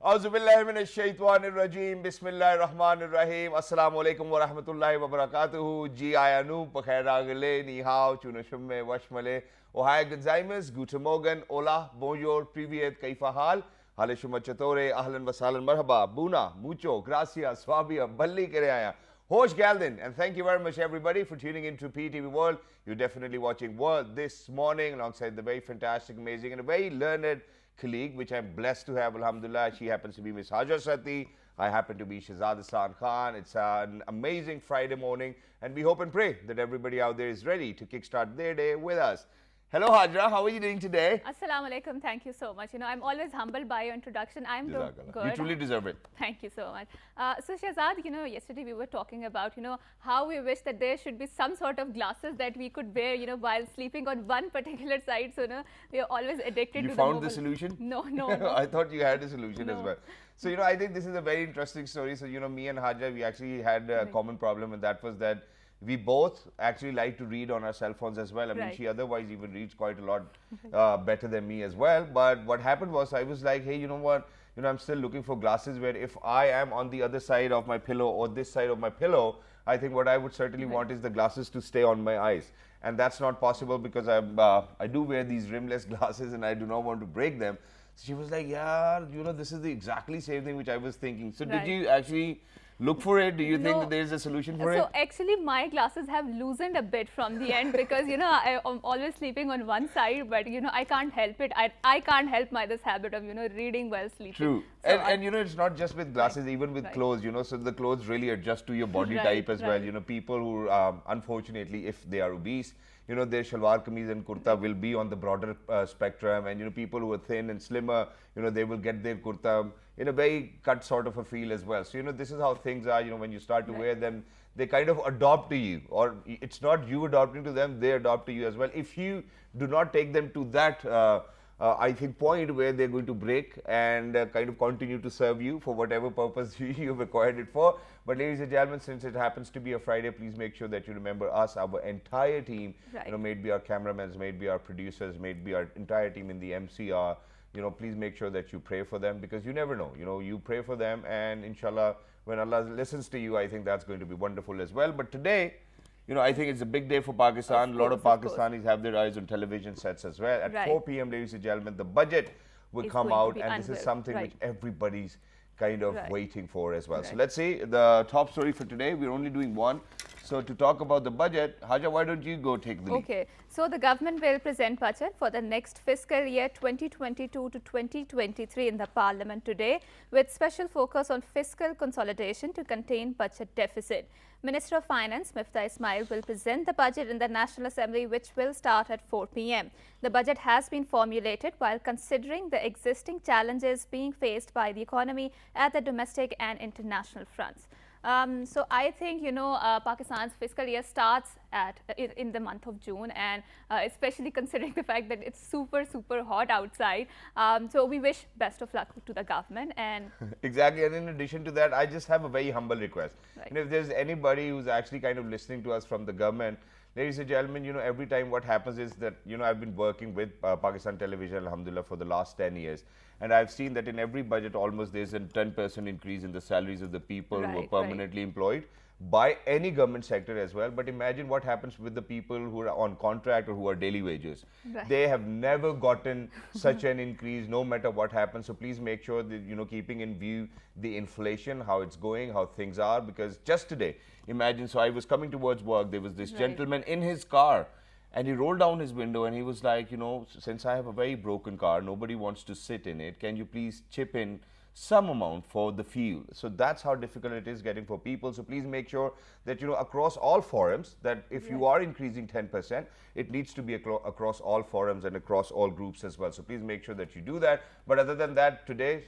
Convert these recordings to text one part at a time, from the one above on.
Auzubillahiminash-shaytanir-rajeem. Bismillahir-rahmanir-rahim. Assalamu alaikum wa rahmatullahi wa barakatuhu. Ji ayanu, pakhairagale, ni hao, chunashumme, washmale, ohaya gozaimasu, guten Morgen, hola, bonjour, privyet, kaifa hal, hale shumma chatore, ahlan wa sahlan, marhaba, buna, mucho, gracias, swabia, balli kare aaya. Hosh Galdin, and thank you very much everybody for tuning in to PTV World. You're definitely watching World this morning alongside the very fantastic, amazing, and a very learned colleague, which I'm blessed to have, alhamdulillah. She happens to be Miss Hajar Sati. I happen to be Shahzad Hassan Khan. It's an amazing Friday morning, and we hope and pray that everybody out there is ready to kickstart their day with us. Hello Hajra, how are you doing today? Assalamu alaikum, thank you so much. I'm always humbled by your introduction. I'm doing good. You truly deserve it. Thank you so much. So Shahzad, yesterday we were talking about, how we wish that there should be some sort of glasses that we could wear, while sleeping on one particular side. So, we are always addicted to the found the solution? No. I thought you had a solution as well. So, I think this is a very interesting story. So, me and Hajra, we actually had a common problem, and that was that we both actually like to read on our cell phones as well. I mean, she otherwise even reads quite a lot better than me as well. But what happened was I was like, hey, you know what? I'm still looking for glasses where if I am on the other side of my pillow or this side of my pillow, I think what I would certainly want is the glasses to stay on my eyes. And that's not possible because I do wear these rimless glasses and I do not want to break them. So she was like, yeah, this is the exactly same thing which I was thinking. So did you actually look for it? Do you think that there is a solution for it? So actually my glasses have loosened a bit from the end because I'm always sleeping on one side, but I can't help it. I can't help this habit of reading while sleeping. True. So and it's not just with glasses, even with clothes, so the clothes really adjust to your body type as well. People who unfortunately, if they are obese, their shalwar kameez and kurta will be on the broader spectrum, and people who are thin and slimmer, they will get their kurta in a very cut sort of a feel as well. So this is how things are. When you start to wear them, they kind of adopt to you, or it's not you adopting to them, they adopt to you as well. If you do not take them to that I think point where they're going to break and kind of continue to serve you for whatever purpose you've acquired it for. But ladies and gentlemen, since it happens to be a Friday, please make sure that you remember us, our entire team, may it be our cameramen, may it be our producers, may it be our entire team in the MCR, please make sure that you pray for them, because you never know, you pray for them, and inshallah, when Allah listens to you, I think that's going to be wonderful as well. But today, I think it's a big day for Pakistan. A lot of Pakistanis have their eyes on television sets as well. At 4 p.m., ladies and gentlemen, the budget will come out, and this is something which everybody's kind of waiting for as well. So let's see the top story for today. We're only doing one. So to talk about the budget, Haja, why don't you go take the lead? Okay. So the government will present budget for the next fiscal year 2022 to 2023 in the parliament today, with special focus on fiscal consolidation to contain budget deficit. Minister of Finance Miftah Ismail will present the budget in the National Assembly, which will start at 4 p.m. The budget has been formulated while considering the existing challenges being faced by the economy at the domestic and international fronts. So I think, Pakistan's fiscal year starts in the month of June, and especially considering the fact that it's super hot outside. So we wish best of luck to the government. And exactly. And in addition to that, I just have a very humble request. If there's anybody who's actually kind of listening to us from the government, ladies and gentlemen, every time what happens is that, I've been working with Pakistan Television, alhamdulillah, for the last 10 years. And I've seen that in every budget, almost there's a 10% increase in the salaries of the people who are permanently employed by any government sector as well. But imagine what happens with the people who are on contract or who are daily wages. They have never gotten such an increase, no matter what happens. So please make sure that, keeping in view the inflation, how it's going, how things are. Because just today, imagine, so I was coming towards work, there was this gentleman in his car, and he rolled down his window and he was like, since I have a very broken car, nobody wants to sit in it, can you please chip in some amount for the fuel? So that's how difficult it is getting for people. So please make sure that, across all forums, that if you are increasing 10%, it needs to be across all forums and across all groups as well. So please make sure that you do that. But other than that, today,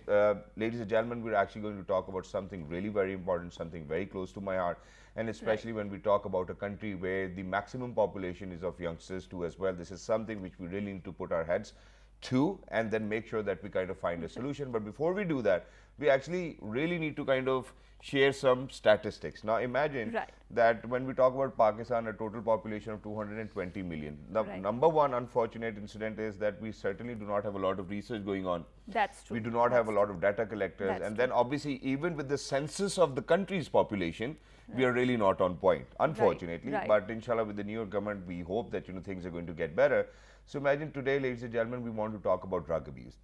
ladies and gentlemen, we're actually going to talk about something really very important, something very close to my heart. And especially when we talk about a country where the maximum population is of youngsters too as well. This is something which we really need to put our heads to, and then make sure that we kind of find a solution. But before we do that, we actually really need to kind of share some statistics. Now imagine that when we talk about Pakistan, a total population of 220 million. The number one unfortunate incident is that we certainly do not have a lot of research going on. That's true. We do not have a lot of data collectors. And then obviously even with the census of the country's population, we are really not on point, unfortunately. But inshallah, with the new government, we hope that things are going to get better. So imagine today, ladies and gentlemen, we want to talk about drug abuse.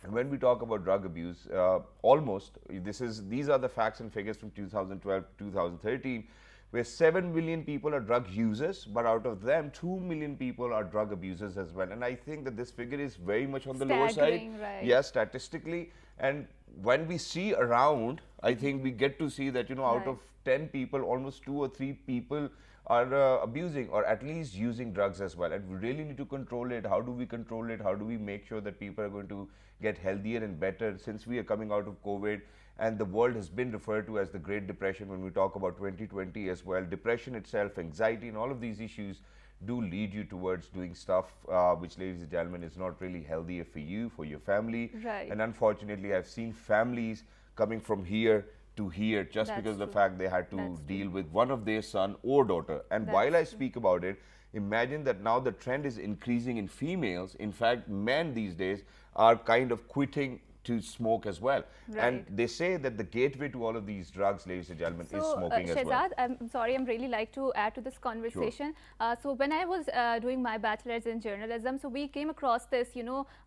And when we talk about drug abuse, these are the facts and figures from 2012 to 2013, where 7 million people are drug users, but out of them, 2 million people are drug abusers as well. And I think that this figure is very much on the lower side. Yes, statistically. And when we see around, I think we get to see that, out of 10 people, almost 2 or 3 people are abusing or at least using drugs as well. And we really need to control it. How do we control it? How do we make sure that people are going to get healthier and better? Since we are coming out of COVID and the world has been referred to as the Great Depression when we talk about 2020 as well, depression itself, anxiety, and all of these issues do lead you towards doing stuff which, ladies and gentlemen, is not really healthier for you, for your family. And unfortunately, I've seen families coming from here to here just because of the fact they had to deal with one of their son or daughter. And while I speak about it, imagine that now the trend is increasing in females. In fact, men these days are kind of quitting to smoke as well. And they say that the gateway to all of these drugs, ladies and gentlemen, is smoking as well. I'm sorry, I'm really like to add to this conversation. So when I was doing my bachelor's in journalism, so we came across this,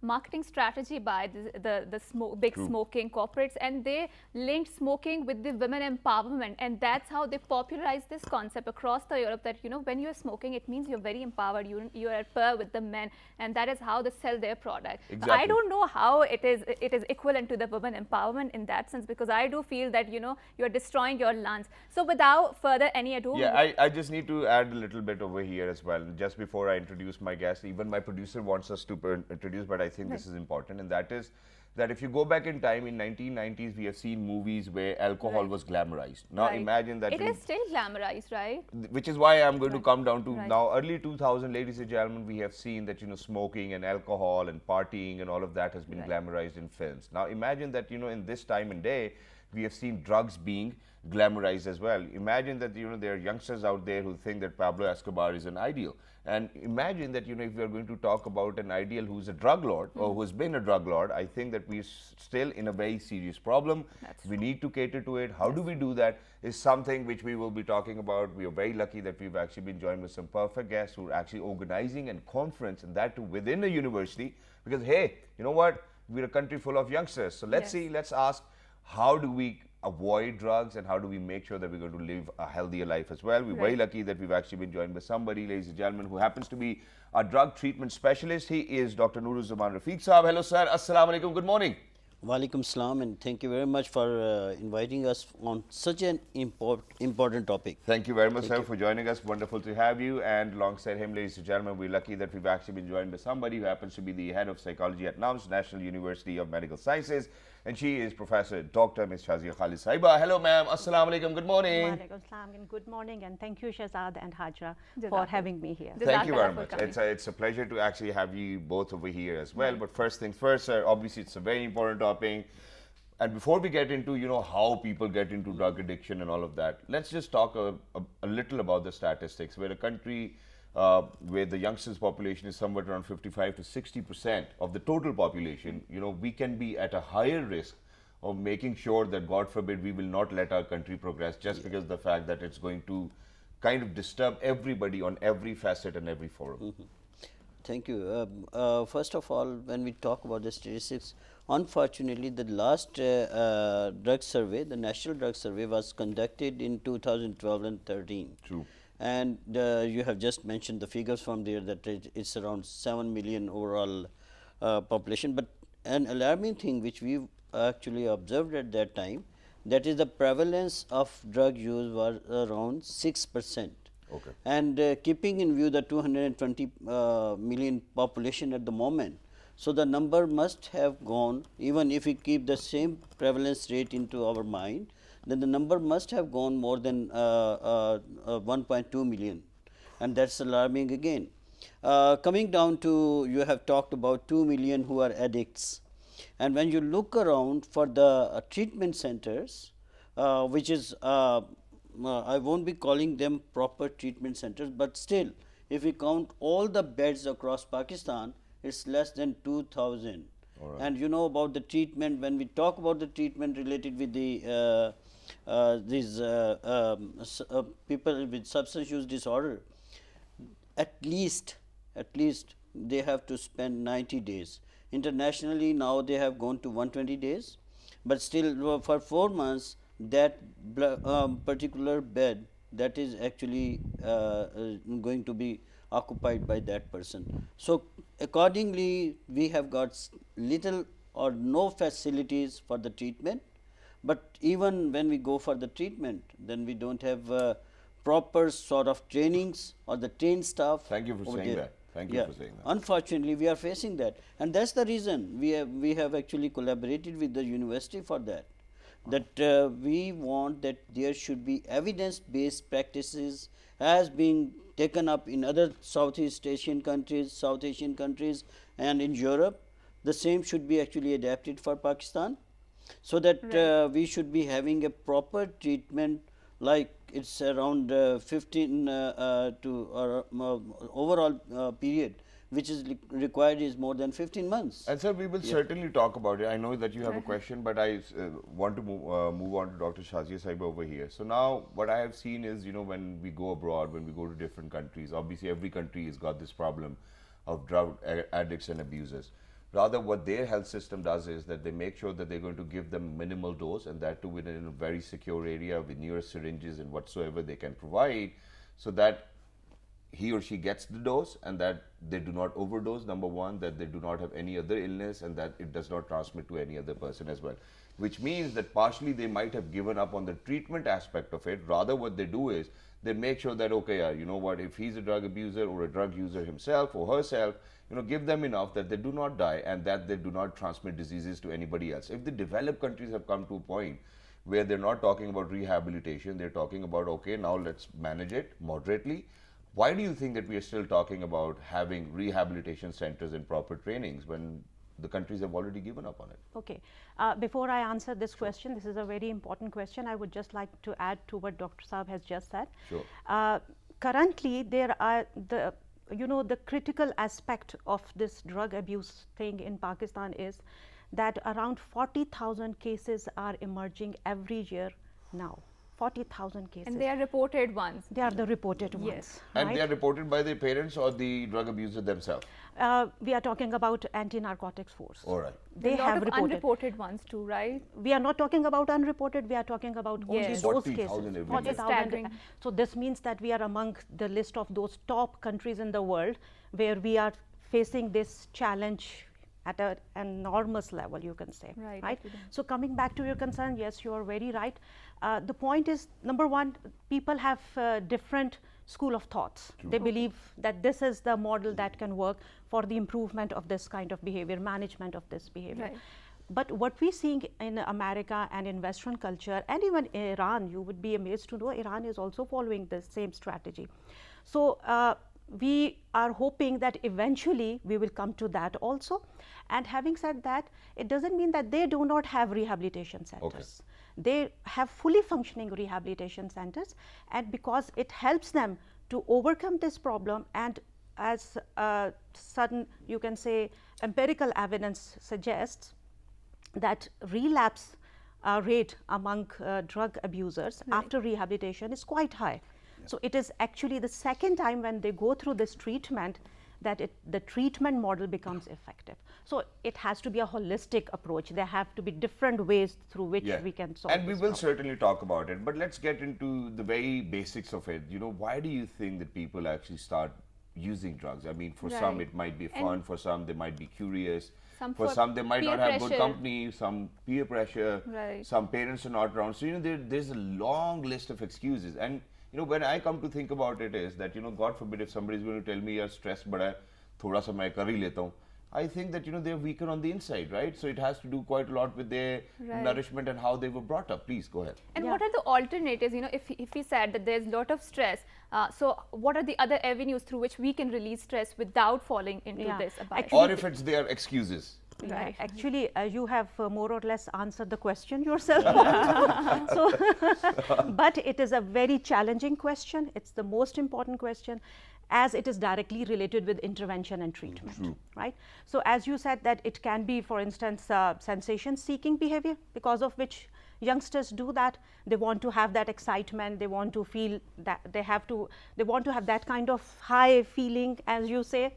marketing strategy by the big smoking corporates, and they linked smoking with the women empowerment, and that's how they popularized this concept across the Europe that, when you're smoking, it means you're very empowered, you're at par with the men, and that is how they sell their product. I don't know how it is equivalent to the women empowerment in that sense, because I do feel that you're destroying your lungs. So without further any ado, I just need to add a little bit over here as well. Just before I introduce my guest, even my producer wants us to introduce, but I think this is important, and that is that if you go back in time, in 1990s, we have seen movies where alcohol was glamorized. Now imagine that it is still glamorized, right? Which is why I'm going to come down to now early 2000, ladies and gentlemen, we have seen that smoking and alcohol and partying and all of that has been glamorized in films. Now imagine that in this time and day, we have seen drugs being glamorized as well. Imagine that there are youngsters out there who think that Pablo Escobar is an ideal. And imagine that if we are going to talk about an ideal who's a drug lord or who's been a drug lord, I think that we're still in a very serious problem. We need to cater to it. How do we do that is something which we will be talking about. We are very lucky that we've actually been joined with some perfect guests who are actually organizing a conference, and that too within a university, because hey, you know what, we're a country full of youngsters. So let's see, let's ask, how do we avoid drugs and how do we make sure that we're going to live a healthier life as well? We're very lucky that we've actually been joined by somebody, ladies and gentlemen, who happens to be a drug treatment specialist. He is Dr. Nuruzzaman Rafiq Saab. Hello, sir. Assalamu alaikum. Good morning. Walaikum salam, and thank you very much for inviting us on such an important topic. Thank you very much, sir, for joining us. Wonderful to have you. And alongside him, ladies and gentlemen, we're lucky that we've actually been joined by somebody who happens to be the head of psychology at NUMS, National University of Medical Sciences. And she is Professor Dr. Ms. Shazia Khalid Saiba. Hello, ma'am. Assalamu alaikum. Good morning. Walaikum salam and good morning, and thank you, Shahzad and Hajra, for having me here. Thank you very much. It's a pleasure to actually have you both over here as well. But first things first, sir, obviously it's a very important topic. And before we get into, how people get into drug addiction and all of that, let's just talk a little about the statistics. We're a country where the youngsters population is somewhere around 55 to 60% of the total population. We can be at a higher risk of making sure that, God forbid, we will not let our country progress just because of the fact that it's going to kind of disturb everybody on every facet and every forum. Thank you. First of all, when we talk about the statistics, unfortunately, the last drug survey, the National Drug Survey, was conducted in 2012 and 13. True. And you have just mentioned the figures from there that it's around 7 million overall population. But an alarming thing which we actually observed at that time, that is the prevalence of drug use was around 6%. Okay. And keeping in view the 220 million population at the moment, so the number must have gone, even if we keep the same prevalence rate into our mind, then the number must have gone more than 1.2 million, and that's alarming again. Coming down to, you have talked about 2 million who are addicts, and when you look around for the treatment centers, which is I won't be calling them proper treatment centers, but still if we count all the beds across Pakistan, it's less than 2,000. Alright. And you know about the treatment, when we talk about the treatment related with the these people with substance use disorder, at least they have to spend 90 days. Internationally now they have gone to 120 days, but still for 4 months that particular bed, that is actually going to be occupied by that person. So accordingly we have got little or no facilities for the treatment, but even when we go for the treatment, then we don't have proper sort of trainings or the trained staff. Thank you for over saying there. that. Thank you for saying that. Unfortunately, we are facing that, and that's the reason we have actually collaborated with the university for that. That we want that there should be evidence-based practices as being taken up in other Southeast Asian countries, and in Europe. The same should be actually adapted for Pakistan, so that we should be having a proper treatment, like it's around 15 to overall period which is required is more than 15 months. And sir, we will certainly talk about it. I know that you have a question, but I want to move on to Dr. Shazia Saib over here. So now what I have seen is, when we go abroad, when we go to different countries, obviously every country has got this problem of drug addicts and abusers. Rather, what their health system does is that they make sure that they're going to give them minimal dose, and that too within a very secure area with newer syringes and whatsoever they can provide, so that he or she gets the dose and that they do not overdose, number one, that they do not have any other illness, and that it does not transmit to any other person as well. Which means that partially they might have given up on the treatment aspect of it. Rather, what they do is they make sure that, okay, you know what, if he's a drug abuser or a drug user himself or herself, give them enough that they do not die and that they do not transmit diseases to anybody else. If the developed countries have come to a point where they're not talking about rehabilitation, they're talking about, okay, now let's manage it moderately. Why do you think that we are still talking about having rehabilitation centers and proper trainings when the countries have already given up on it? Okay. Before I answer this question, this is a very important question. I would just like to add to what Dr. Saab has just said. Sure. Currently, there are the critical aspect of this drug abuse thing in Pakistan is that around 40,000 cases are emerging every year now. 40,000 cases. And they are reported ones. They are the reported ones. Yes. And right? they are reported by their parents or the drug abuser themselves? We are talking about anti-narcotics force. All right. They a lot have of reported. unreported ones too, right? We are not talking about unreported, we are talking about only Yes. those 40,000 cases. every year. 40,000. Staggering. So this means that we are among the list of those top countries in the world where we are facing this challenge at an enormous level, you can say. Right. So coming back to your concern, yes, you are very right. The point is, number one, people have different school of thoughts. They believe that this is the model that can work for the improvement of this kind of behavior, management of this behavior. Right. But what we seeing in America and in Western culture and even Iran, you would be amazed to know Iran is also following the same strategy. So we are hoping that eventually we will come to that also. And having said that, it doesn't mean that they do not have rehabilitation centers. Okay. They have fully functioning rehabilitation centers, and because it helps them to overcome this problem, and as sudden, you can say, empirical evidence suggests that relapse rate among drug abusers after rehabilitation is quite high. So it is actually the second time when they go through this treatment that the treatment model becomes effective. So it has to be a holistic approach. There have to be different ways through which we can solve And we this will problem. certainly talk about it, but let's get into the very basics of it. Why do you think that people actually start using drugs? I mean, for some it might be fun, for some they might be curious, for some they might not have good company, some peer pressure, some parents are not around. So, there's a long list of excuses. And, when I come to think about it is that, God forbid if somebody is going to tell me you're stressed, but thoda sa main kar hi leta hu. I think that, they're weaker on the inside, right? So it has to do quite a lot with their nourishment and how they were brought up. Please go ahead. And what are the alternatives? If we said that there's a lot of stress, so what are the other avenues through which we can release stress without falling into this abyss? Or if it's their excuses. Right. Actually, you have more or less answered the question yourself. So, but it is a very challenging question. It's the most important question, as it is directly related with intervention and treatment, right? So as you said that it can be, for instance, sensation-seeking behavior, because of which youngsters do that. They want to have that excitement. They want to feel that they want to have that kind of high feeling, as you say.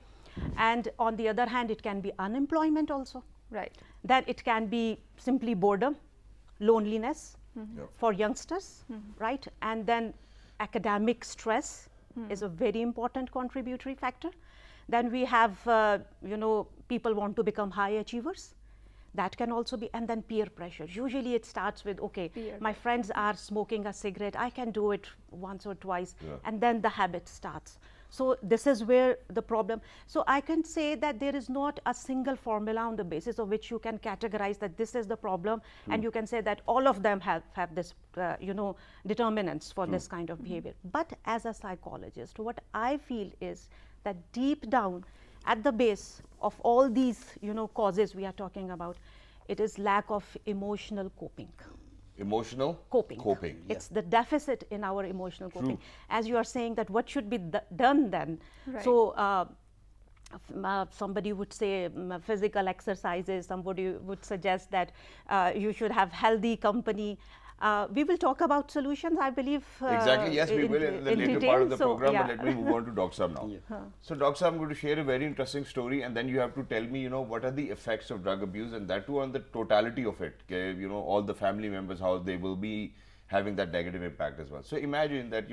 And on the other hand, it can be unemployment also. Right. Then it can be simply boredom, loneliness for youngsters, right? And then academic stress is a very important contributory factor. Then we have, people want to become high achievers. That can also be, and then peer pressure. Usually it starts with, okay, my friends are smoking a cigarette, I can do it once or twice, and then the habit starts. So this is where the problem. So I can say that there is not a single formula on the basis of which you can categorize that this is the problem, and you can say that all of them have this, determinants for this kind of behavior. But as a psychologist, what I feel is that deep down at the base of all these, causes we are talking about, it is lack of emotional coping. Emotional coping. It's the deficit in our emotional coping. As you are saying that what should be done then. Right. So somebody would say physical exercises, somebody would suggest that you should have healthy company. We will talk about solutions, I believe. Exactly, yes, we will in the later part of the program, yeah. but let me move on to Dr. Saab now. So Dr. Saab, I'm going to share a very interesting story, and then you have to tell me, what are the effects of drug abuse, and that too on the totality of it, all the family members, how they will be having that negative impact as well. So imagine that,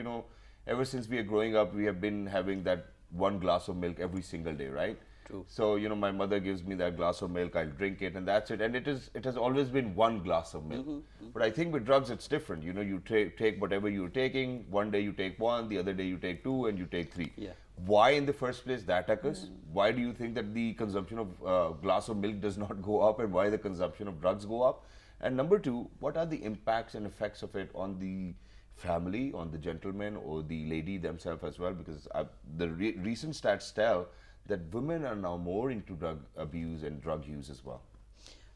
ever since we are growing up, we have been having that one glass of milk every single day, right? True. So, my mother gives me that glass of milk, I'll drink it, and that's it. And it has always been one glass of milk. But I think with drugs, it's different. You take whatever you're taking. One day you take one, the other day you take two, and you take three. Yeah. Why in the first place that occurs? Why do you think that the consumption of glass of milk does not go up, and why the consumption of drugs go up? And number two, what are the impacts and effects of it on the family, on the gentleman or the lady themselves as well? Because the recent stats tell that women are now more into drug abuse and drug use as well.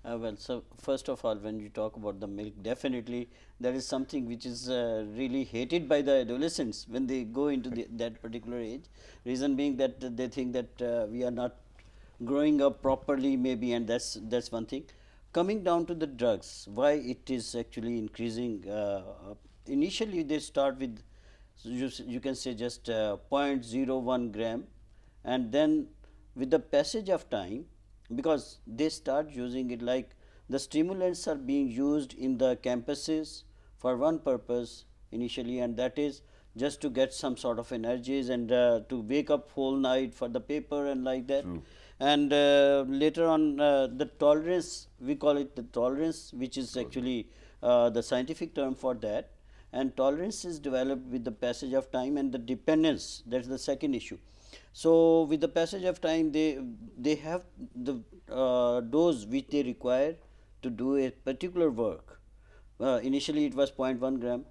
Well, so first of all, when you talk about the milk, definitely that is something which is really hated by the adolescents when they go into that particular age. Reason being that they think that we are not growing up properly, maybe, and that's one thing. Coming down to the drugs, why it is actually increasing. Initially, they start with, you can say, just 0.01 gram. And then with the passage of time, because they start using it, like the stimulants are being used in the campuses for one purpose initially, and that is just to get some sort of energies and to wake up whole night for the paper and like that. And later on the tolerance, we call it the tolerance, which is actually the scientific term for that, and tolerance is developed with the passage of time, and the dependence, that's the second issue. So with the passage of time, they have the dose which they require to do a particular work. Initially it was 0.1 gram.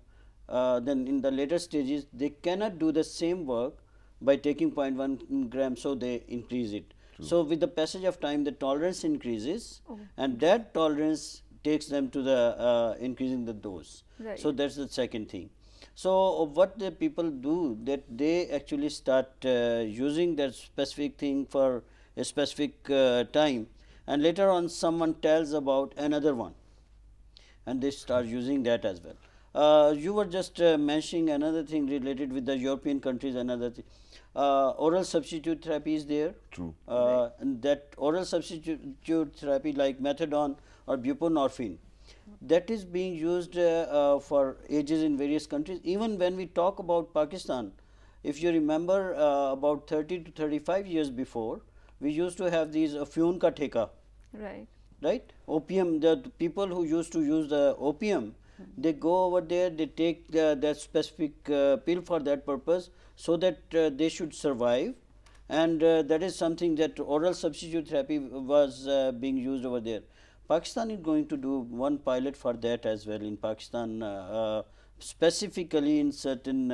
Then in the later stages, they cannot do the same work by taking 0.1 gram, so they increase it. So with the passage of time, the tolerance increases, and that tolerance takes them to the increasing the dose. Right. So that's the second thing. So what the people do, that they actually start using that specific thing for a specific time, and later on someone tells about another one, and they start using that as well. You were just mentioning another thing related with the European countries, another thing. Oral substitute therapy is there. True. And that oral substitute therapy like methadone or buprenorphine, that is being used for ages in various countries. Even when we talk about Pakistan, if you remember about 30 to 35 years before, we used to have these afyun ka theka. Right? Opium, the people who used to use the opium, they go over there, they take that specific pill for that purpose, so that they should survive and that is something that oral substitute therapy was being used over there. Pakistan is going to do one pilot for that as well in Pakistan, specifically in certain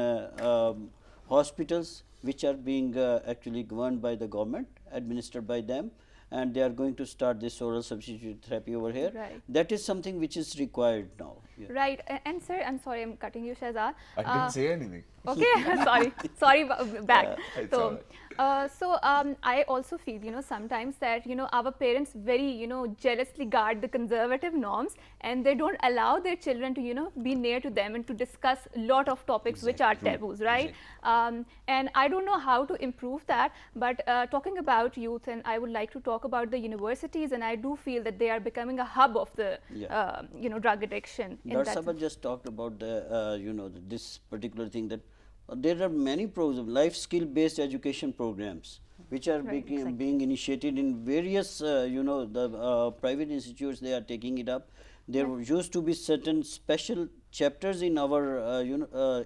hospitals which are being actually governed by the government, administered by them, and they are going to start this oral substitute therapy over here. Right. That is something which is required now. Yeah. Right. And sir, I'm sorry, I'm cutting you, Shahzad. I didn't say anything. Okay, sorry, back. It's all I also feel, sometimes that, our parents very, jealously guard the conservative norms, and they don't allow their children to, be near to them and to discuss a lot of topics which are taboos, right? And I don't know how to improve that, but talking about youth, and I would like to talk about the universities, and I do feel that they are becoming a hub of the, drug addiction. Dr. Sabha just talked about the, this particular thing, that there are many programs, life skill based education programs, which are being initiated in various, the private institutes. They are taking it up. There used to be certain special chapters in our,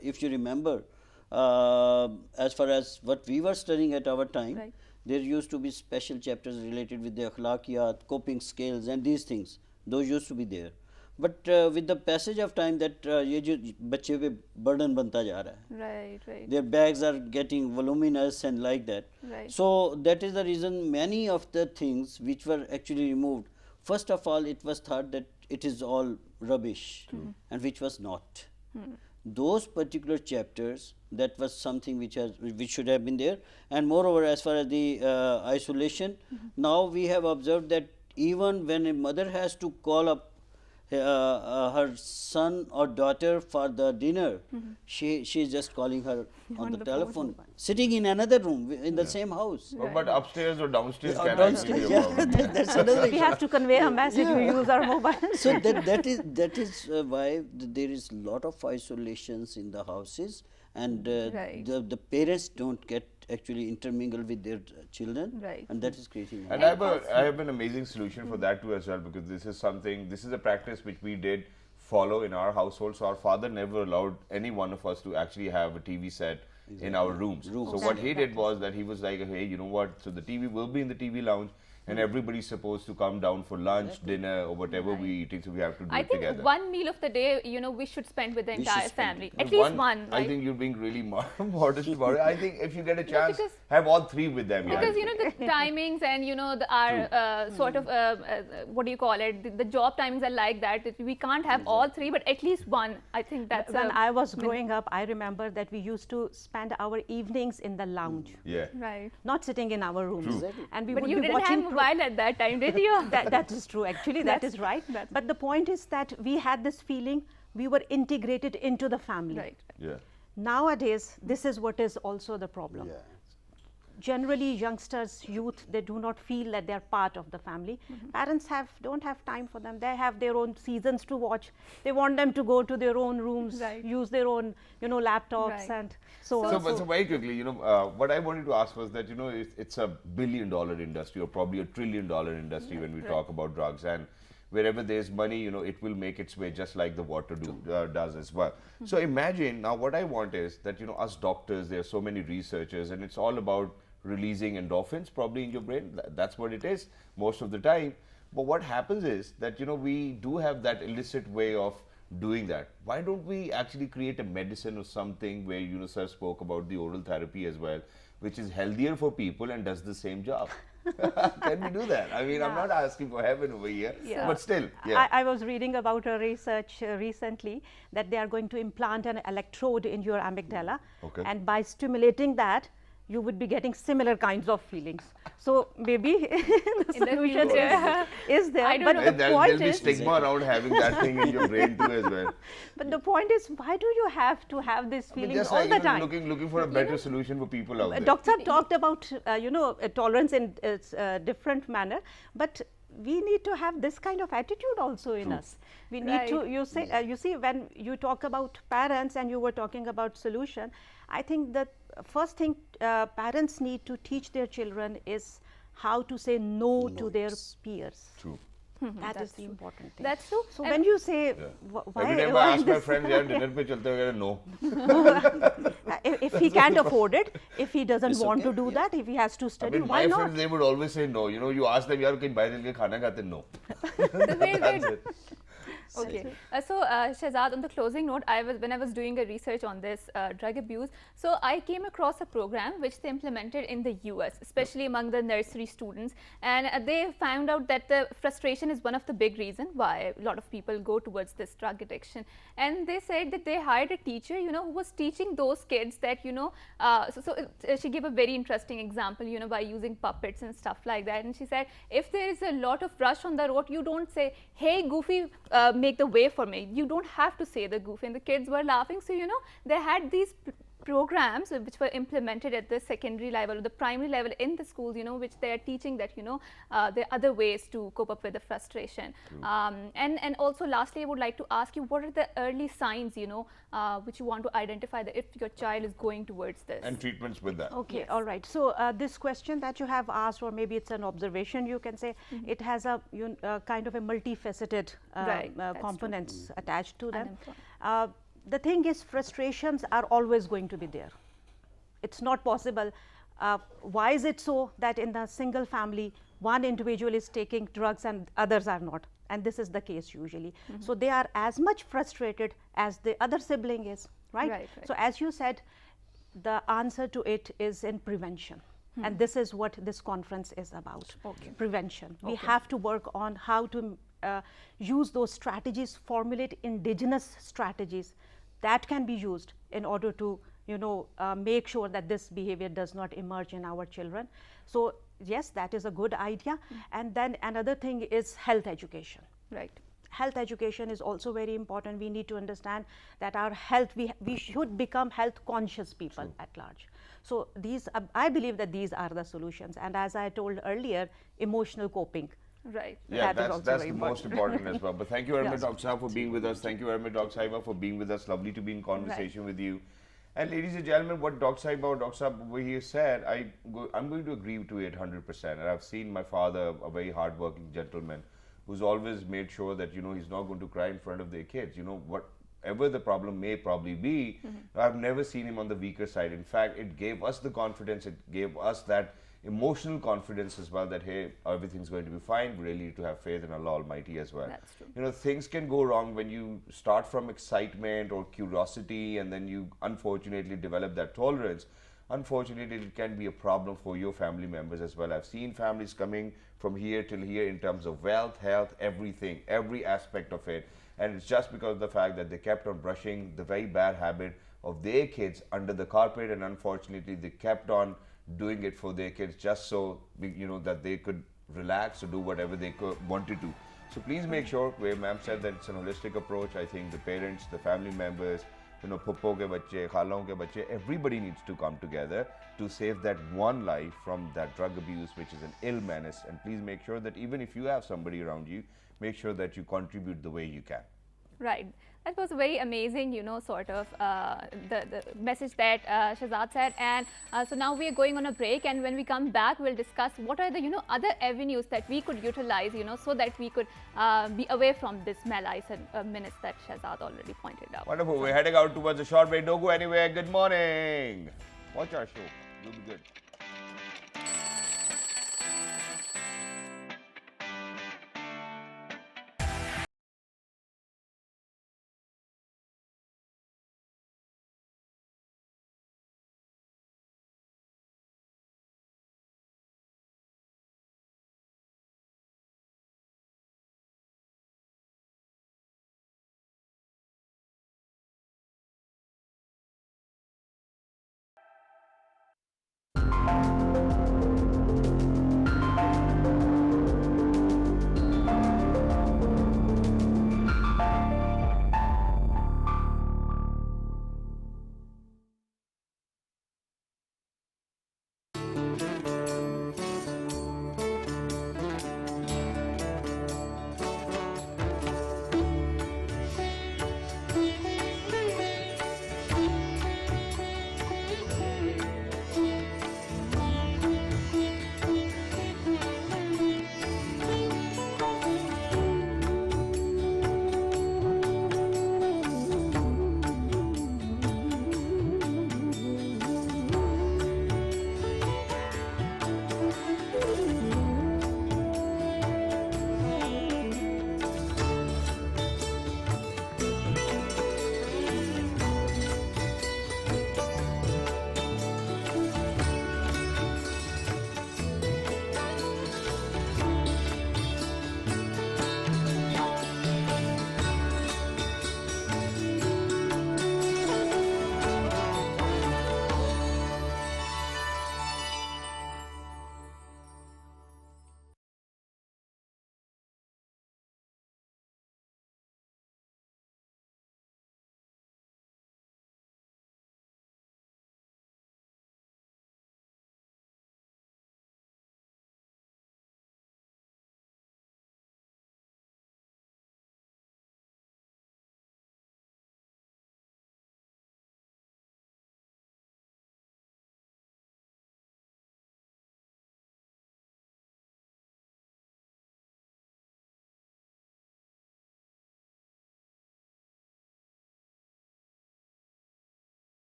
if you remember, as far as what we were studying at our time, there used to be special chapters related with the akhlaqiyat, coping skills, and these things. Those used to be there. But with the passage of time, that ये जो बच्चे पे burden बनता जा रहा है, right. their bags are getting voluminous and like that. Right. So that is the reason many of the things which were actually removed, first of all, it was thought that it is all rubbish, and which was not. Those particular chapters, that was something which should have been there. And moreover, as far as the isolation, now we have observed that even when a mother has to call up her son or daughter for the dinner, she is just calling her on the telephone, sitting in another room in the same house. But upstairs or downstairs can Downstairs, actually be a problem. that's another We have to convey a message, we use our mobile. So that is why there is lot of isolations in the houses, and the parents don't get actually intermingle with their children, and that is creating. And I have an amazing solution for that too as well, because this is a practice which we did follow in our household. So our father never allowed any one of us to actually have a TV set in our rooms. So what he did was that he was like, hey, you know what? So the TV will be in the TV lounge, and everybody's supposed to come down for lunch, dinner, or whatever we eating. So we have to do it together. I think one meal of the day, we should spend with the entire family. At least one. I think you're being really modest about it. I think if you get a chance, have all three with them. Because the timings and our sort of what do you call it? The job timings are like that. We can't have all three, but at least one. I think that's. When I was growing up, I remember that we used to spend our evenings in the lounge. Yeah. Right. Not sitting in our rooms. And we But would you be didn't watching have mobile at that time, did you? that is true, actually, that is right. But the point is that we had this feeling we were integrated into the family. Right. Yeah. Nowadays, this is what is also the problem. Generally, youngsters, youth, they do not feel that they are part of the family. Parents don't have time for them. They have their own seasons to watch. They want them to go to their own rooms, use their own, laptops and so on. So very quickly, what I wanted to ask was that, it's a billion-dollar industry or probably $1 trillion industry when we talk about drugs, and wherever there's money, it will make its way just like the water does as well. So imagine now what I want is that, us doctors, there are so many researchers, and it's all about releasing endorphins probably in your brain. That's what it is most of the time. But what happens is that, we do have that illicit way of doing that. Why don't we actually create a medicine or something where, sir spoke about the oral therapy as well, which is healthier for people and does the same job? Can we do that? I mean, I'm not asking for heaven over here, but still. I was reading about a research recently that they are going to implant an electrode in your amygdala, and by stimulating that, you would be getting similar kinds of feelings. So maybe the solution is there. I don't know. There'll be stigma around having that thing in your brain too as well. But the point is, why do you have to have these feelings just all like, the time? Looking for a better solution for people out there. Dr. talked about tolerance in a different manner, but we need to have this kind of attitude also in us. We need to, you see, when you talk about parents and you were talking about solution, I think that first thing parents need to teach their children is how to say no to their peers. True. That is the important thing. That's true. So when you say, Every time I ask my friends, dinner pe chalte hain, no. if he can't afford it, if he doesn't It's want okay, to do yeah. that, if he has to I study, mean, why my not? friends, they would always say no. You know, you ask them, yaar, kahin bahar chal ke khana khate? No. Very That's good. it. Okay. So, Shahzad, on the closing note, when I was doing a research on this drug abuse, so I came across a program which they implemented in the US, especially among the nursery students, and they found out that the frustration is one of the big reasons why a lot of people go towards this drug addiction. And they said that they hired a teacher, you know, who was teaching those kids that, you know, she gave a very interesting example, you know, by using puppets and stuff like that. And she said, if there is a lot of rush on the road, you don't say, hey, Goofy, make the way for me. You don't have to say the Goofy. And the kids were laughing. So, you know, they had these programs which were implemented at the secondary level or the primary level in the schools, you know, which they are teaching that, you know, there are other ways to cope up with the frustration. And also lastly, I would like to ask you, what are the early signs, you know, which you want to identify that if your child is going towards this? And treatments with that. Okay, Yes. all right. So this question that you have asked, or maybe it's an observation, you can say, it has a kind of a multifaceted Right, that's true. components attached to them. Unemployment. The thing is, frustrations are always going to be there. It's not possible. Why is it so that in the single family, one individual is taking drugs and others are not? And this is the case usually. So they are as much frustrated as the other sibling is, right? Right. So as you said, the answer to it is in prevention. And this is what this conference is about. Okay. Prevention. We Okay. have to work on how to use those strategies, formulate indigenous strategies that can be used in order to, you know, make sure that this behavior does not emerge in our children. So yes, that is a good idea. And then another thing is health education. Right. Health education is also very important. We need to understand that our health, we should become health conscious people at large. So these, I believe that these are the solutions. And as I told earlier, emotional coping. Right. Yeah, That is also that's very the most important as well. But thank you very much, Yeah. Dr. Saab, for being with us. Thank you very much, Dr. Saiba, for being with us. Lovely to be in conversation with you. And ladies and gentlemen, what Dr. Saiba or Dr. Saab over here said, I'm going to agree to it 100%. And I've seen my father, a very hardworking gentleman, who's always made sure that, you know, he's not going to cry in front of their kids. You know, whatever the problem may probably be, I've never seen him on the weaker side. In fact, it gave us the confidence, it gave us that emotional confidence as well that, hey, everything's going to be fine. We really need to have faith in Allah Almighty as well. That's true. You know, things can go wrong when you start from excitement or curiosity and then you unfortunately develop that tolerance. Unfortunately, it can be a problem for your family members as well. I've seen families coming from here till here in terms of wealth, health, everything, every aspect of it. And it's just because of the fact that they kept on brushing the very bad habit of their kids under the carpet, and unfortunately they kept on doing it for their kids just so, you know, that they could relax or do whatever they wanted to. So please make sure, where ma'am said that it's an holistic approach, I think the parents, the family members, you know, puppo ke bacche, khalon ke bacche, everybody needs to come together to save that one life from that drug abuse, which is an ill menace. And please make sure that even if you have somebody around you, make sure that you contribute the way you can. Right. That was very amazing, you know, sort of the message that Shahzad said. And so now we are going on a break, and when we come back, we'll discuss what are the, you know, other avenues that we could utilize, you know, so that we could be away from this menace that Shahzad already pointed out. Wonderful. We're heading out towards a short break. Don't go anywhere. Good morning. Watch our show. You'll be good.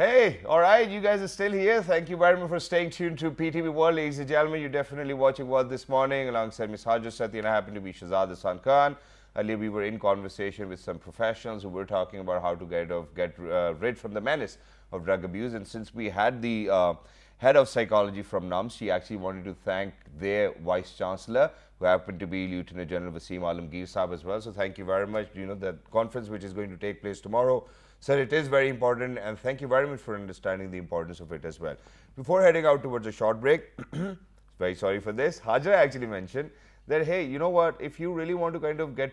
Hey, all right, you guys are still here. Thank you very much for staying tuned to PTV World. Ladies and gentlemen, you're definitely watching World this morning alongside Ms. Hajra Sati, and I happen to be Shahzad Hassan Khan. Earlier, we were in conversation with some professionals who were talking about how to get rid from the menace of drug abuse. And since we had the head of psychology from NUMS, she actually wanted to thank their vice chancellor, who happened to be Lieutenant General Wasim Alamgir Saab as well. So thank you very much. You know, the conference which is going to take place tomorrow, sir, it is very important, and thank you very much for understanding the importance of it as well. Before heading out towards a short break, very sorry for this, Hajra actually mentioned that, hey, you know what, if you really want to kind of get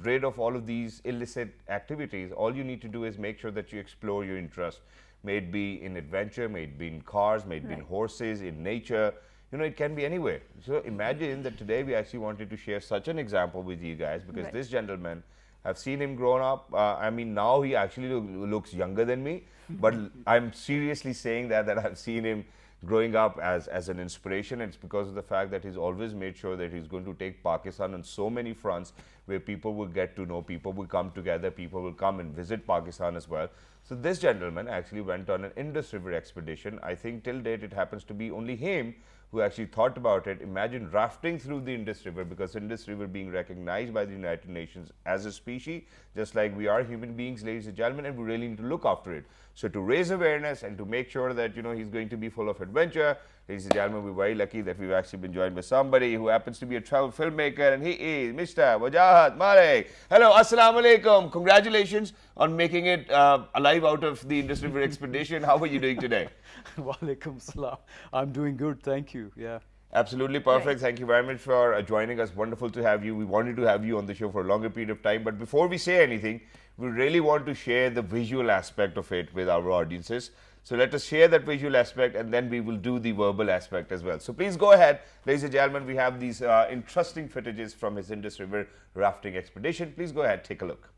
rid of all of these illicit activities, all you need to do is make sure that you explore your interest. May it be in adventure, may it be in cars, may it be in horses, in nature, you know, it can be anywhere. So imagine that today we actually wanted to share such an example with you guys, because this gentleman, I've seen him grown up. I mean, now he actually looks younger than me, but I'm seriously saying that I've seen him growing up as an inspiration. It's because of the fact that he's always made sure that he's going to take Pakistan on so many fronts, where people will get to know, people will come together, people will come and visit Pakistan as well. So this gentleman actually went on an Indus River expedition. I think till date it happens to be only him who actually thought about it. Imagine rafting through the Indus River, because Indus River being recognized by the United Nations as a species, just like we are human beings, ladies and gentlemen, and we really need to look after it. So to raise awareness and to make sure that, you know, he's going to be full of adventure, ladies and gentlemen, we're very lucky that we've actually been joined by somebody who happens to be a travel filmmaker, and he is Mr. Wajahat Malik. Hello, assalamu alaikum. Congratulations on making it alive out of the Indus River expedition. How are you doing today? Walaikum salam. I'm doing good, thank you. Yeah. Absolutely perfect. Thank you very much for joining us. Wonderful to have you. We wanted to have you on the show for a longer period of time. But before we say anything, we really want to share the visual aspect of it with our audiences. So let us share that visual aspect, and then we will do the verbal aspect as well. So please go ahead, ladies and gentlemen. We have these interesting footages from his Indus River rafting expedition. Please go ahead, take a look.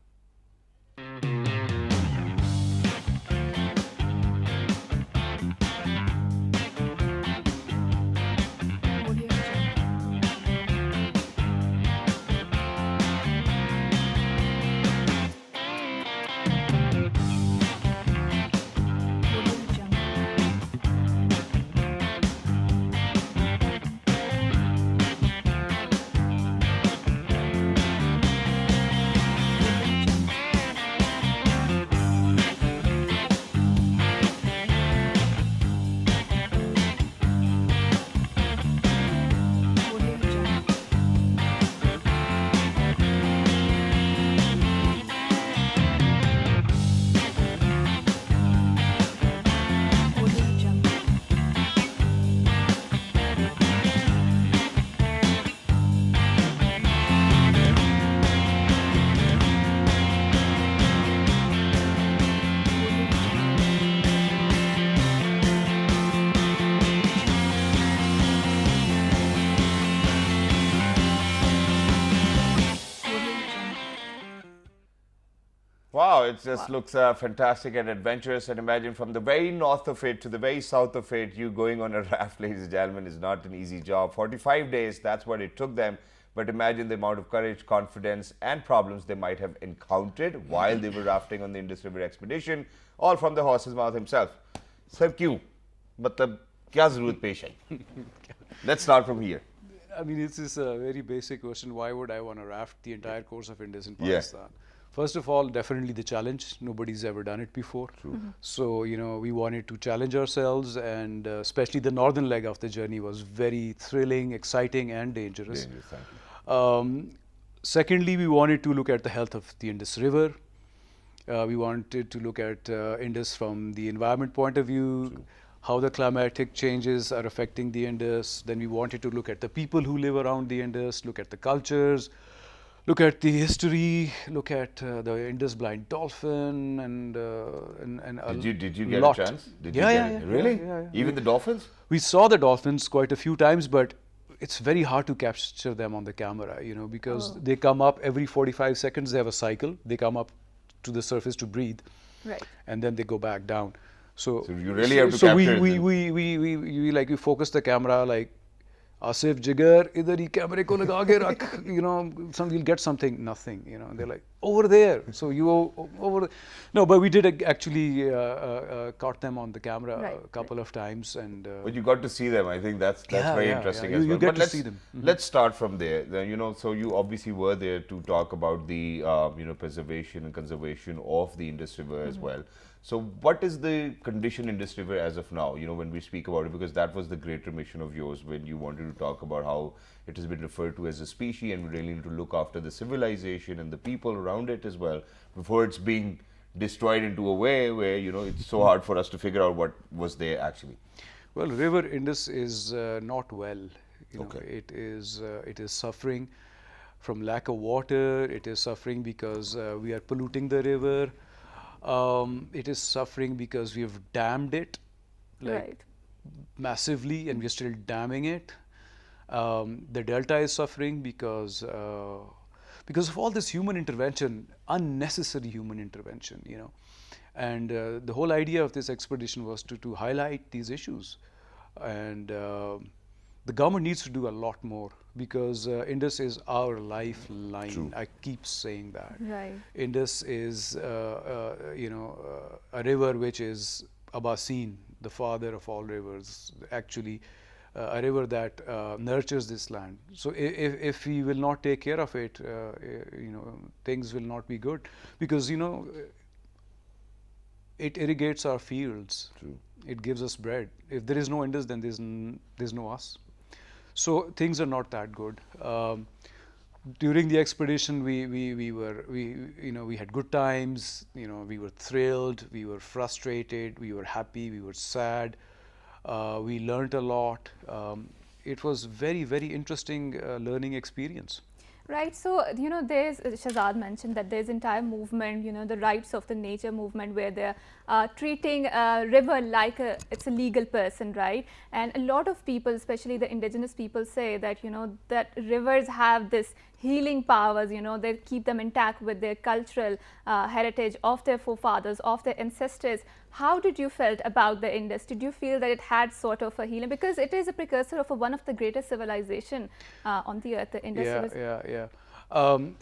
Wow, it just looks fantastic and adventurous. And imagine from the very north of it to the very south of it, you going on a raft, ladies and gentlemen, is not an easy job. 45 days, that's what it took them. But imagine the amount of courage, confidence, and problems they might have encountered while they were rafting on the Indus River expedition, all from the horse's mouth himself. Sir, kyun? Matlab, kya zarorat pesh aayi? Let's start from here. I mean, this is a very basic question. Why would I want to raft the entire course of Indus in Pakistan? First of all, definitely the challenge. Nobody's ever done it before. So, you know, we wanted to challenge ourselves, and especially the northern leg of the journey was very thrilling, exciting, and dangerous. Secondly, we wanted to look at the health of the Indus River. We wanted to look at Indus from the environment point of view, how the climatic changes are affecting the Indus. Then we wanted to look at the people who live around the Indus, look at the cultures, look at the history, look at the Indus blind dolphin, and Did you get a chance? Did you get it? Really? Yeah. Even the dolphins? We saw the dolphins quite a few times, but it's very hard to capture them on the camera, you know, because they come up every 45 seconds. They have a cycle. They come up to the surface to breathe, and then they go back down. So you really have to capture it. We focus the camera like, Asif Jigar, idhar hi camera ko laga ke rakh, you know, we'll get something, nothing, you know. They're like, over there. So over. No, but we did actually caught them on the camera a couple of times, and. But you got to see them. I think that's very interesting as well. You get But to see them. Let's start from there. So you obviously were there to talk about the preservation and conservation of the Indus River as well. So what is the condition in Indus River as of now? When we speak about it, because that was the greater mission of yours when you wanted to talk about how it has been referred to as a species, and we really need to look after the civilization and the people around it as well before it's being destroyed into a way where it's so hard for us to figure out what was there actually. Well, River Indus is not well. It is suffering from lack of water. It is suffering because we are polluting the river. It is suffering because we have dammed it massively, and we are still damming it. The delta is suffering because of all this human intervention, unnecessary human intervention, And the whole idea of this expedition was to highlight these issues. And the government needs to do a lot more, because Indus is our lifeline. True. I keep saying that. Right. Indus is, a river which is Abbasin, the father of all rivers, actually a river that nurtures this land. So if we will not take care of it, things will not be good, because it irrigates our fields. True. It gives us bread. If there is no Indus, then there's no us. So things are not that good. During the expedition, we had good times. We were thrilled. We were frustrated. We were happy. We were sad. We learned a lot. It was very, very interesting learning experience. Right. So, there's, Shahzad mentioned that there's entire movement, the rights of the nature movement, where they're treating a river like it's a legal person, right? And a lot of people, especially the indigenous people, say that, that rivers have this healing powers, they keep them intact with their cultural heritage of their forefathers, of their ancestors. How did you felt about the Indus? Did you feel that it had sort of a healing? Because it is a precursor of one of the greatest civilization on the earth, the Indus River. Yeah.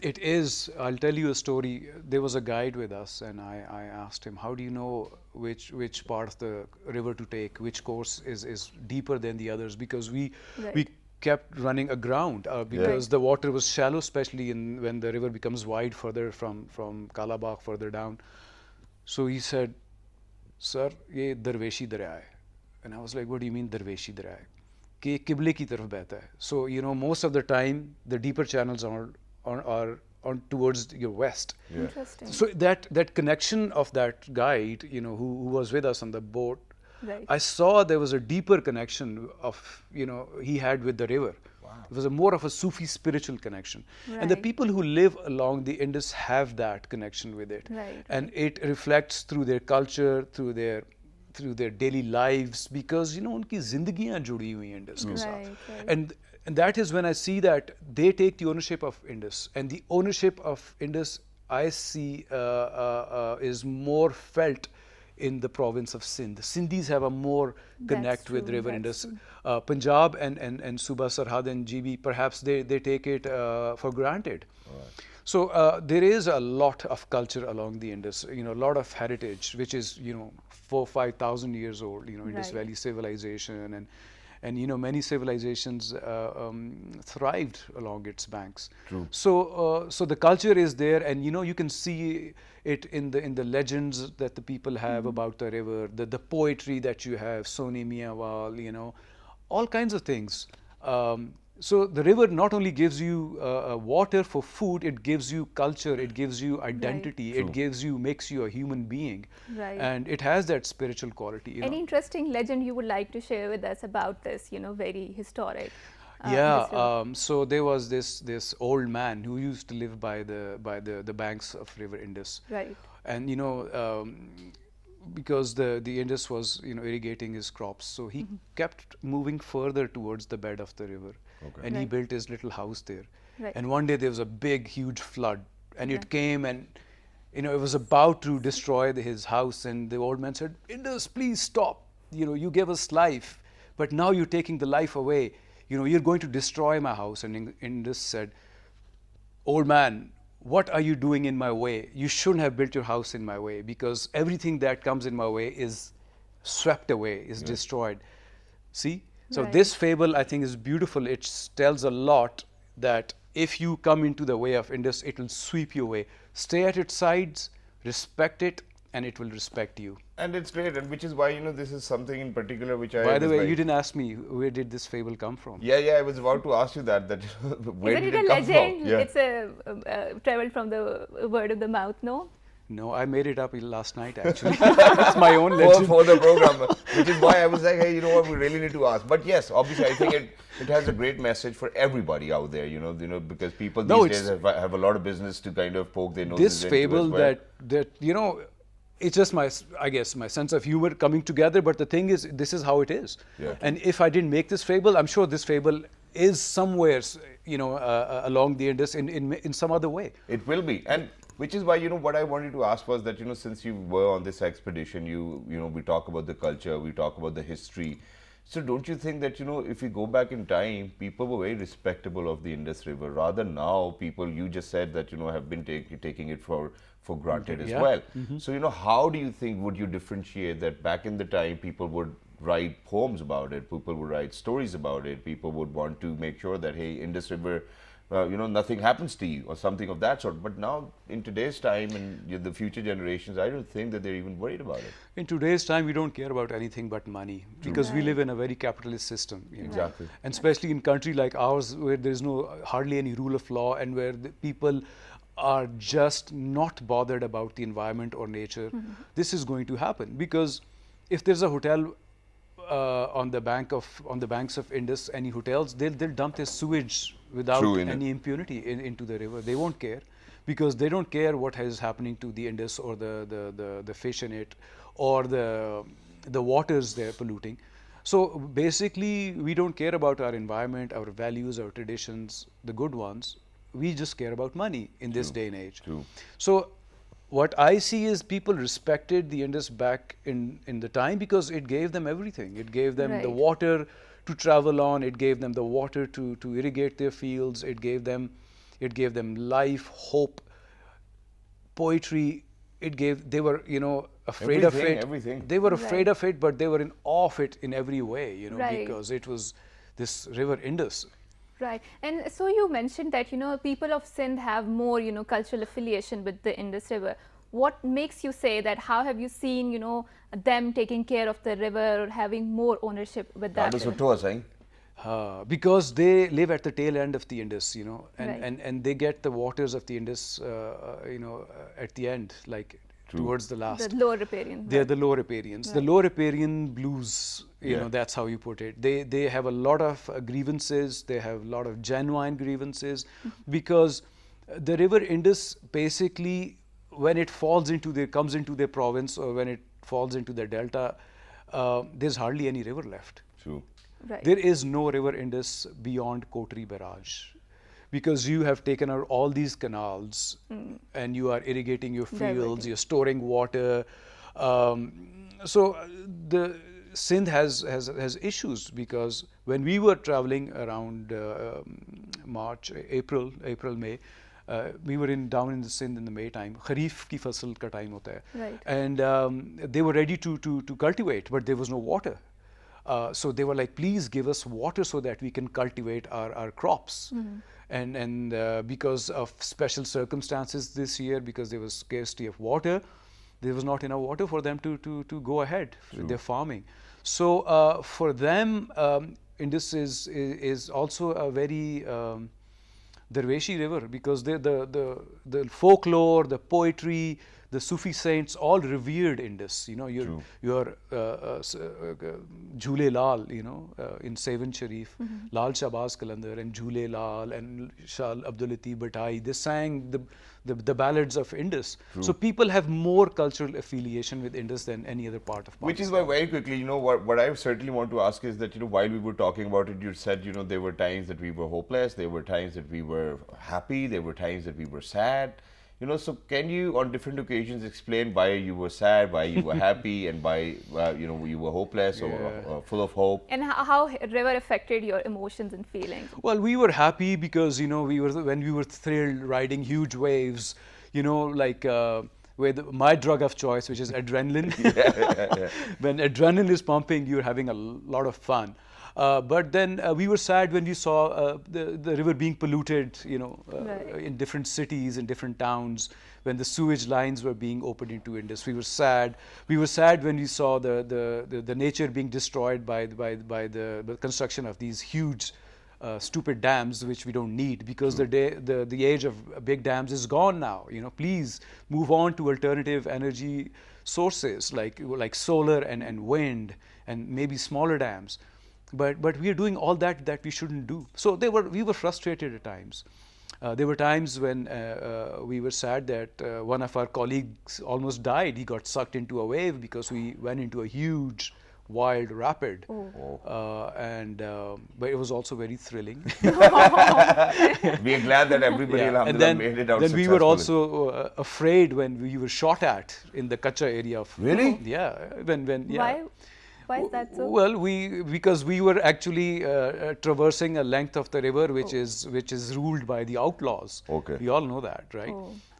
It is. I'll tell you a story. There was a guide with us, and I asked him, how do you know which part of the river to take, which course is deeper than the others? Because we kept running aground because the water was shallow, especially when the river becomes wide further from Kalabagh further down. So he said, sir, ye Darveshi Darya hai. And I was like, what do you mean Darveshi Darya hai? Ke Kible ki taraf behta hai. So, most of the time, the deeper channels are on towards your west. Yeah. Interesting. So that connection of that guide, who was with us on the boat, Right. I saw there was a deeper connection of, he had with the river. Wow. It was more of a Sufi spiritual connection. Right. And the people who live along the Indus have that connection with it. Right. And it reflects through their culture, through their daily lives, because, unki zindagiyan judi hui hain Indus ke saath. Right. And that is when I see that they take the ownership of Indus. And the ownership of Indus, I see, is more felt in the province of Sindh. The Sindhis have a more connect with River Indus. Punjab and Suba Sarhad and GB, perhaps they take it for granted. Right. So there is a lot of culture along the Indus, a lot of heritage, which is, 4,000-5,000 years old, Indus Valley civilization, and many civilizations thrived along its banks. True. So the culture is there, and you can see it in the legends that the people have about the river, the poetry that you have, Soni Miyawal, all kinds of things. So the river not only gives you water for food, it gives you culture, it gives you identity, it makes you a human being, and it has that spiritual quality. Any interesting legend you would like to share with us about this, very historic? So there was this old man who used to live by the banks of River Indus, right? And because the Indus was irrigating his crops, so he kept moving further towards the bed of the river. Okay. And he built his little house there. Right. And one day there was a big, huge flood, and it came and it was about to destroy his house. And the old man said, "Indus, please stop. You gave us life, but now you're taking the life away. You're going to destroy my house." And Indus said, "Old man, what are you doing in my way? You shouldn't have built your house in my way, because everything that comes in my way is swept away, is destroyed. See? So Right. this fable, I think, is beautiful. It tells a lot that if you come into the way of Indus, it will sweep you away. Stay at its sides, respect it, and it will respect you. And it's great, and which is why, you know, this is something in particular which I By the was way, like, you didn't ask me where did this fable come from. yeah, I was about to ask you that where Isn't did it it a come legend? from? Yeah. It's traveled from the word of the mouth, no? No, I made it up last night, actually. That's my own legend. For the program, which is why I was like, hey, you know what, we really need to ask. But yes, obviously, I think it has a great message for everybody out there, you know, because people these days have a lot of business to kind of poke their noses This into fable as well. that you know, it's just I guess my sense of humor coming together. But the thing is, this is how it is. Yeah. And if I didn't make this fable, I'm sure this fable is somewhere, you know, along the Indus in some other way. It will be, and which is why, you know, what I wanted to ask was that, you know, since you were on this expedition, you know, we talk about the culture, we talk about the history. So don't you think that, you know, if we go back in time, people were very respectable of the Indus River, rather now people, you just said that, you know, have been taking it for granted as Yeah. well. So, you know, how do you think would you differentiate that back in the time people would write poems about it, people would write stories about it, people would want to make sure that, hey, Indus River, you know, nothing happens to you or something of that sort. But now in today's time and the future generations, I don't think that they're even worried about it. In today's time, we don't care about anything but money, because we live in a very capitalist system. You know? Exactly. And especially in a country like ours, where there's hardly any rule of law, and where the people are just not bothered about the environment or nature. This is going to happen, because if there's a hotel on the banks of Indus, any hotels, they'll dump their sewage without any impunity into the river. They won't care, because they don't care what is happening to the Indus or the fish in it, or the waters they're polluting. So basically, we don't care about our environment, our values, our traditions, the good ones. We just care about money in this day and age. True. So what I see is people respected the Indus back in the time, because it gave them everything. It gave them the Right. water to travel on. It gave them the water to irrigate their fields. It gave them life, hope, poetry. They were, you know, afraid of it. Everything. They were afraid Right. of it, but they were in awe of it in every way, you know, Right. because it was this river Indus. Right. And so you mentioned that, you know, people of Sindh have more, you know, cultural affiliation with the Indus River. What makes you say that? How have you seen, you know, them taking care of the river or having more ownership with that river? Because they live at the tail end of the Indus, you know, Right. and they get the waters of the Indus, you know, at the end, like towards the last. The lower riparian. They're the lower riparians. The lower riparian blues, you know, that's how you put it. They have a lot of grievances. They have a lot of genuine grievances, because the river Indus basically, when it comes into their province, or when it falls into the delta, there's hardly any river left. True. Right. There is no river Indus beyond Kotri Barrage, because you have taken out all these canals and you are irrigating your fields, Diverting. you're storing water. So the Sindh has issues, because when we were traveling around March, April, May, we were down in the Sindh in the May time. Kharif ki fasal ka time hota hai. Right. And they were ready to cultivate, but there was no water. So they were like, please give us water so that we can cultivate our crops. And because of special circumstances this year, because there was scarcity of water, there was not enough water for them to go ahead with their farming. So for them, Indus is also a very Darweshi river, because the folklore, the poetry, the Sufi saints all revered Indus. You know, your Jhule Lal, you know, in Seven Sharif, Lal Shahbaz Qalandar and Jhule Lal and Shah Abdul Latif Bhatai, they sang the ballads of Indus. So people have more cultural affiliation with Indus than any other part of Pakistan. Which is why, very quickly, you know, what I certainly want to ask is that, you know, while we were talking about it, you said, you know, there were times that we were hopeless, there were times that we were happy, there were times that we were sad. You know, so can you on different occasions explain why you were sad, why you were happy, and why you know, you were hopeless or full of hope? And how river affected your emotions and feelings? Well, we were happy because, you know, when we were thrilled riding huge waves, you know, like with my drug of choice, which is adrenaline. When adrenaline is pumping, you're having a lot of fun. But then we were sad when we saw the river being polluted, you know, Right. in different cities, in different towns, when the sewage lines were being opened into Indus. We were sad. We were sad when we saw the nature being destroyed by the construction of these huge stupid dams, which we don't need, because the age of big dams is gone now. You know, please move on to alternative energy sources like solar and wind and maybe smaller dams. But we are doing all that we shouldn't do. So we were frustrated at times. There were times when we were sad that one of our colleagues almost died. He got sucked into a wave because we went into a huge wild rapid. But it was also very thrilling. We are glad that everybody alhamdulillah made it out then we were successfully. also afraid when we were shot at in the Kacha area of. Really? Yeah. Yeah. Why is that so? Well, because we were actually traversing a length of the river which is ruled by the outlaws. Okay. We all know that, right?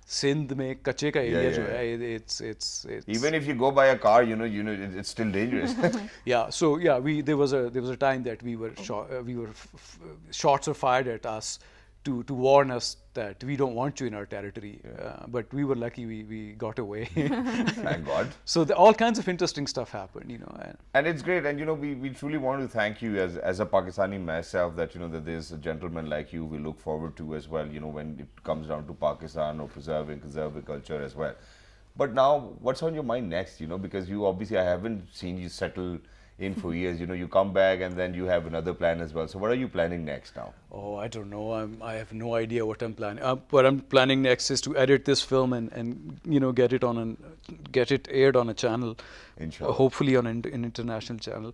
Sindh mein kache ka area jo hai, it's Even if you go by a car, you know, it's still dangerous. yeah. So yeah, there was a time that we were shots were fired at us to warn us that we don't want you in our territory. But we were lucky we got away. Thank God. So all kinds of interesting stuff happened, you know. And it's great, and you know, we truly want to thank you as a Pakistani myself, that you know that there's a gentleman like you we look forward to as well, you know, when it comes down to Pakistan or preserving culture as well. But now, what's on your mind next, you know, because you obviously, I haven't seen you settle in for years, you know, you come back and then you have another plan as well. So what are you planning next now? Oh, I don't know. I have no idea what I'm planning. What I'm planning next is to edit this film and you know, get it aired on a channel, Inshallah. hopefully on an international channel.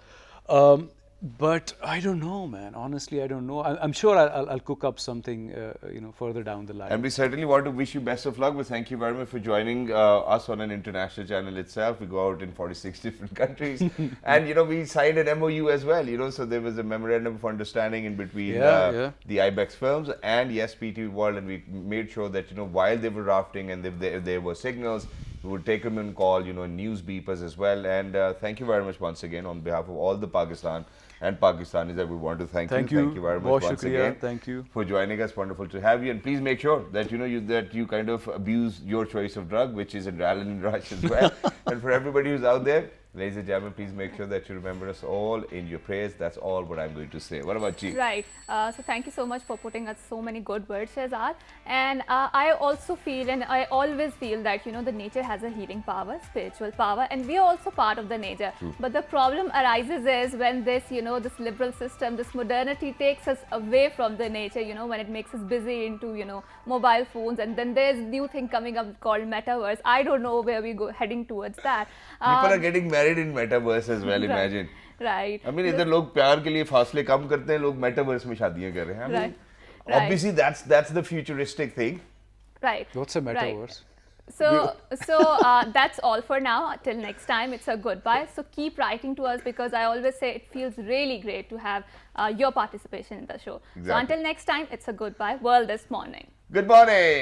But I don't know, man. Honestly, I don't know. I'm sure I'll cook up something, you know, further down the line. And we certainly want to wish you best of luck. But thank you very much for joining us on an international channel itself. We go out in 46 different countries, and you know, we signed an MOU as well. You know, so there was a memorandum of understanding in between the IBEX films and yes, PT World, and we made sure that, you know, while they were rafting and if there were signals, we would take them in call, you know, news beepers as well. And thank you very much once again on behalf of all the Pakistan and Pakistanis that we want to thank you. Thank you very much once again. Thank you For joining us. Wonderful to have you. And please make sure that you know that you kind of abuse your choice of drug, which is adrenaline rush as well. And for everybody who's out there, ladies and gentlemen, please make sure that you remember us all in your prayers. That's all what I'm going to say. What about you? Right. So thank you so much for putting us so many good words, Shehzad. And I also feel, and I always feel that, you know, the nature has a healing power, spiritual power, and we are also part of the nature. True. But the problem arises is when this, you know, this liberal system, this modernity takes us away from the nature, you know, when it makes us busy into, you know, mobile phones. And then there's new thing coming up called metaverse. I don't know where we go heading towards that. People are getting married in metaverse as well, imagine. Right. I mean, इधर लोग प्यार के लिए फासले कम करते हैं, लोग metaverse में शादियां कर रहे हैं. I mean, Right. obviously, that's the futuristic thing. Right. What's a metaverse? So that's all for now. Till next time, it's a goodbye. So keep writing to us, because I always say it feels really great to have your participation in the show. Exactly. So until next time, it's a goodbye. World this morning. Good morning.